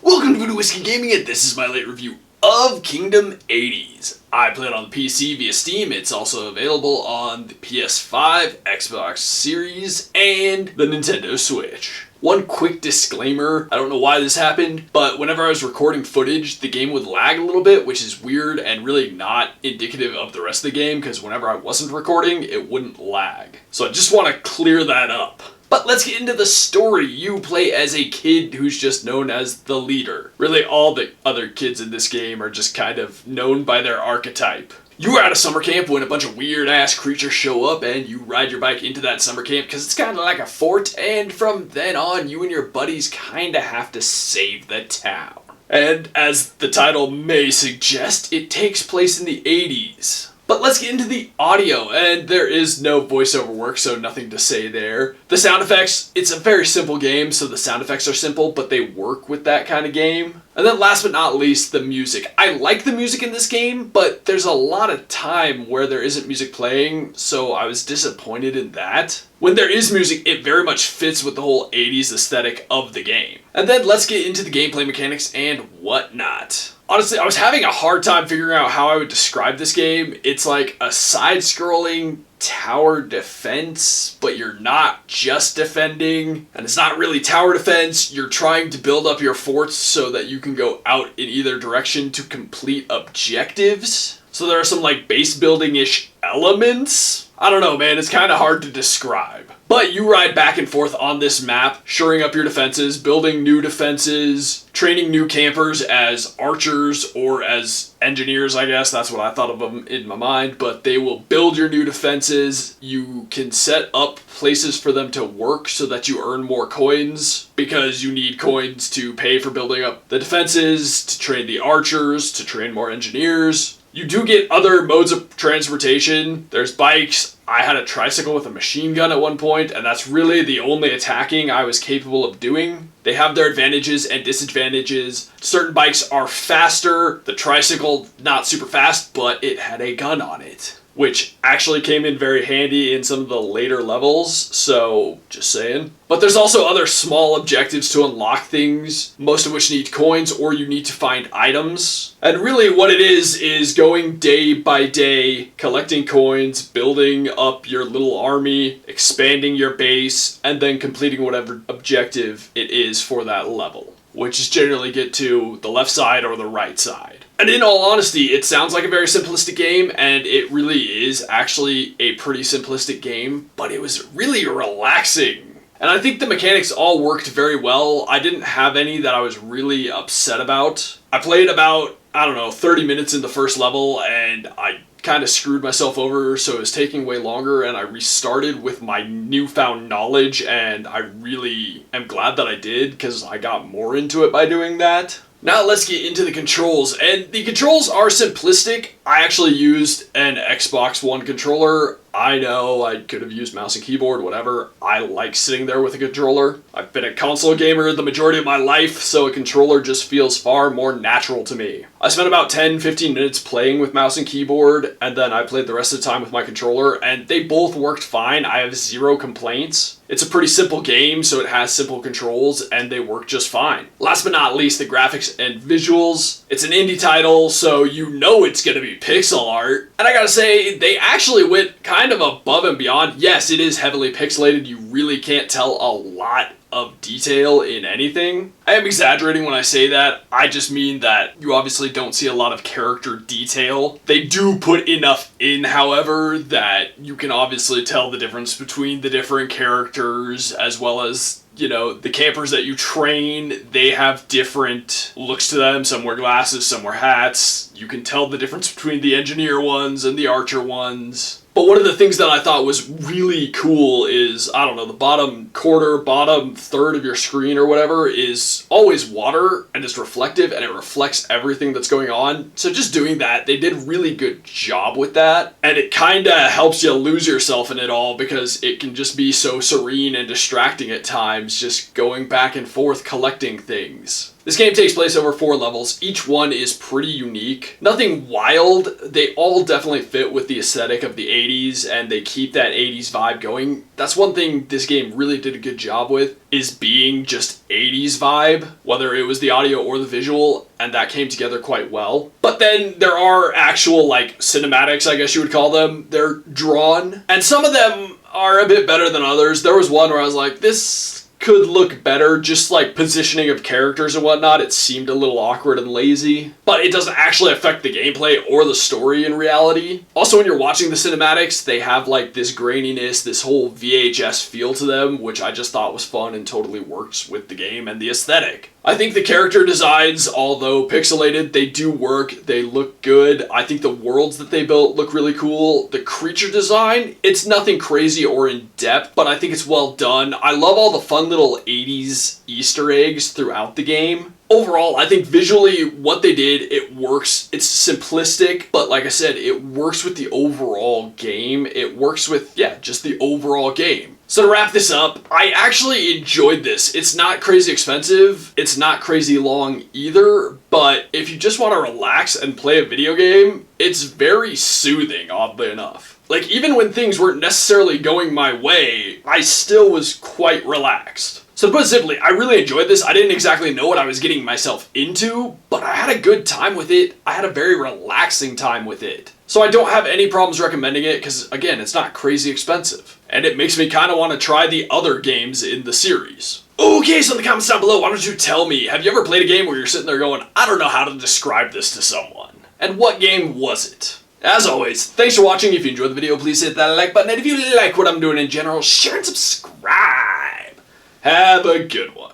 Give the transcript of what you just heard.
Welcome to Voodoo Whiskey Gaming, and this is my late review of Kingdom 80s. I play it on the PC via Steam. It's also available on the PS5, Xbox Series, and the Nintendo Switch. One quick disclaimer, I don't know why this happened, but whenever I was recording footage, the game would lag a little bit, which is weird and really not indicative of the rest of the game, because whenever I wasn't recording, it wouldn't lag. So I just want to clear that up. But let's get into the story. You play as a kid who's just known as the leader. Really, all the other kids in this game are just kind of known by their archetype. You are at a summer camp when a bunch of weird-ass creatures show up, and you ride your bike into that summer camp because it's kind of like a fort, and from then on, you and your buddies kind of have to save the town. And as the title may suggest, it takes place in the 80s. But let's get into the audio, and there is no voiceover work, so nothing to say there. The sound effects, it's a very simple game, so the sound effects are simple, but they work with that kind of game. And then last but not least, the music. I like the music in this game, but there's a lot of time where there isn't music playing, so I was disappointed in that. When there is music, it very much fits with the whole 80s aesthetic of the game. And then let's get into the gameplay mechanics and whatnot. Honestly, I was having a hard time figuring out how I would describe this game. It's like a side-scrolling tower defense, but you're not just defending, and it's not really tower defense. You're trying to build up your forts so that you can go out in either direction to complete objectives. So there are some like base building-ish elements. I don't know, man, it's kind of hard to describe. But you ride back and forth on this map, shoring up your defenses, building new defenses, training new campers as archers or as engineers, I guess. That's what I thought of them in my mind. But they will build your new defenses. You can set up places for them to work so that you earn more coins, because you need coins to pay for building up the defenses, to train the archers, to train more engineers. You do get other modes of transportation. There's bikes. I had a tricycle with a machine gun at one point, and that's really the only attacking I was capable of doing. They have their advantages and disadvantages. Certain bikes are faster. The tricycle, not super fast, but it had a gun on it, which actually came in very handy in some of the later levels, so just saying. But there's also other small objectives to unlock things, most of which need coins, or you need to find items. And really what it is going day by day, collecting coins, building up your little army, expanding your base, and then completing whatever objective it is for that level, which is generally get to the left side or the right side. And in all honesty, it sounds like a very simplistic game, and it really is actually a pretty simplistic game, but it was really relaxing. And I think the mechanics all worked very well. I didn't have any that I was really upset about. I played about, 30 minutes in the first level, and I kind of screwed myself over, so it was taking way longer, and I restarted with my newfound knowledge, and I really am glad that I did, because I got more into it by doing that. Now let's get into the controls, and the controls are simplistic. I actually used an Xbox One controller. I know I could have used mouse and keyboard, whatever. I like sitting there with a controller. I've been a console gamer the majority of my life, so a controller just feels far more natural to me. I spent about 10-15 minutes playing with mouse and keyboard, and then I played the rest of the time with my controller, and they both worked fine. I have zero complaints. It's a pretty simple game, so it has simple controls, and they work just fine. Last but not least, the graphics and visuals. It's an indie title, so you know it's gonna be pixel art. And I gotta say, they actually went kind of above and beyond. Yes, it is heavily pixelated. You really can't tell a lot of detail in anything. I am exaggerating when I say that. I just mean that you obviously don't see a lot of character detail. They do put enough in, however, that you can obviously tell the difference between the different characters, as well as the campers that you train. They have different looks to them. Some wear glasses, some wear hats. You can tell the difference between the engineer ones and the archer ones. But one of the things that I thought was really cool is, the bottom quarter, bottom third of your screen or whatever is always water, and it's reflective, and it reflects everything that's going on. So just doing that, they did a really good job with that. And it kind of helps you lose yourself in it all, because it can just be so serene and distracting at times, just going back and forth collecting things. This game takes place over 4 levels. Each one is pretty unique. Nothing wild. They all definitely fit with the aesthetic of the 80s, and they keep that 80s vibe going. That's one thing this game really did a good job with, is being just 80s vibe, whether it was the audio or the visual, and that came together quite well. But then there are actual, like, cinematics, I guess you would call them. They're drawn, and some of them are a bit better than others. There was one where I was like, this could look better, just like positioning of characters and whatnot. It seemed a little awkward and lazy, but it doesn't actually affect the gameplay or the story in reality. Also, when you're watching the cinematics, they have like this graininess, this whole VHS feel to them, which I just thought was fun and totally works with the game and the aesthetic. I think the character designs, although pixelated, they do work. They look good. I think the worlds that they built look really cool. The creature design, it's nothing crazy or in depth, but I think it's well done. I love all the fun little 80s Easter eggs throughout the game. Overall, I think visually what they did, it works. It's simplistic, but like I said, it works with the overall game. It works with, yeah, just the overall game. So to wrap this up, I actually enjoyed this. It's not crazy expensive. It's not crazy long either, but if you just want to relax and play a video game, it's very soothing, oddly enough. Like, even when things weren't necessarily going my way, I still was quite relaxed. So to put it simply, I really enjoyed this. I didn't exactly know what I was getting myself into, but I had a good time with it. I had a very relaxing time with it. So I don't have any problems recommending it because, again, it's not crazy expensive. And it makes me kind of want to try the other games in the series. Okay, so in the comments down below, why don't you tell me, have you ever played a game where you're sitting there going, I don't know how to describe this to someone? And what game was it? As always, thanks for watching. If you enjoyed the video, please hit that like button. And if you like what I'm doing in general, share and subscribe. Have a good one.